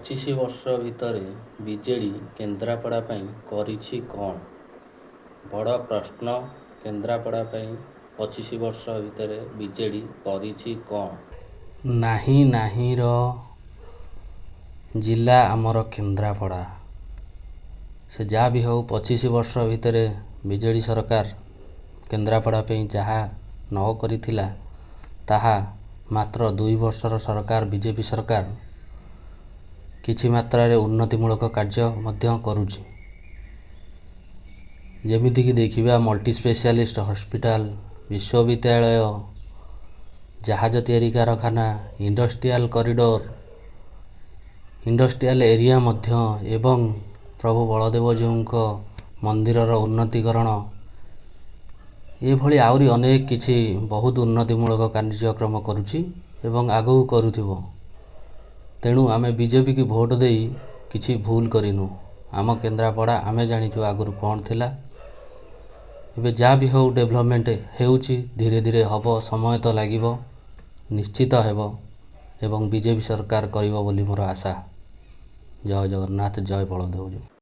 25 ବର୍ଷ ଭିତରେ ବିଜେଡି କେନ୍ଦ୍ରାପଡ଼ା ପାଇଁ କରିଛି କ'ଣ? ବଡ଼ ପ୍ରଶ୍ନ। କେନ୍ଦ୍ରାପଡ଼ା ପାଇଁ 25 ବର୍ଷ ଭିତରେ ବିଜେଡି କରିଛି କ'ଣ? ନାହିଁର ଜିଲ୍ଲା ଆମର କେନ୍ଦ୍ରାପଡ଼ା। ସେ ଯାହା ବି ହେଉ 25 ବର୍ଷ ଭିତରେ ବିଜେଡି ସରକାର କେନ୍ଦ୍ରାପଡ଼ା ପାଇଁ ଯାହା ନ କରିଥିଲା ତାହା ମାତ୍ର 2 ବର୍ଷର ସରକାର ବିଜେପି ସରକାର କିଛି ମାତ୍ରାରେ ଉନ୍ନତିମୂଳକ କାର୍ଯ୍ୟ ମଧ୍ୟ କରୁଛି। ଯେମିତିକି ଦେଖିବା ମଲ୍ଟି ସ୍ପେଶାଲିଷ୍ଟ ହସ୍ପିଟାଲ, ବିଶ୍ୱବିଦ୍ୟାଳୟ, ଜାହାଜ ତିଆରି କାରଖାନା, ଇଣ୍ଡଷ୍ଟ୍ରିଆଲ କରିଡର, ଇଣ୍ଡଷ୍ଟ୍ରିଆଲ ଏରିଆ ମଧ୍ୟ ଏବଂ ପ୍ରଭୁ ବଳଦେବଜୀଉଙ୍କ ମନ୍ଦିରର ଉନ୍ନତିକରଣ, ଏଭଳି ଆହୁରି ଅନେକ କିଛି ବହୁତ ଉନ୍ନତିମୂଳକ କାର୍ଯ୍ୟକ୍ରମ କରୁଛି ଏବଂ ଆଗକୁ କରୁଥିବ। ତେଣୁ ଆମେ ବିଜେପିକୁ ଭୋଟ ଦେଇ କିଛି ଭୁଲ କରିନୁ। ଆମ କେନ୍ଦ୍ରାପଡ଼ା ଆମେ ଜାଣିଛୁ ଆଗରୁ କ'ଣ ଥିଲା। ଏବେ ଯାହା ବି ହେଉ ଡେଭଲପମେଣ୍ଟ ହେଉଛି, ଧୀରେ ଧୀରେ ହେବ, ସମୟ ତ ଲାଗିବ, ନିଶ୍ଚିତ ହେବ ଏବଂ ବିଜେପି ସରକାର କରିବ ବୋଲି ମୋର ଆଶା। ଜୟ ଜଗନ୍ନାଥ, ଜୟ ବଳଦେବଜୀଉ।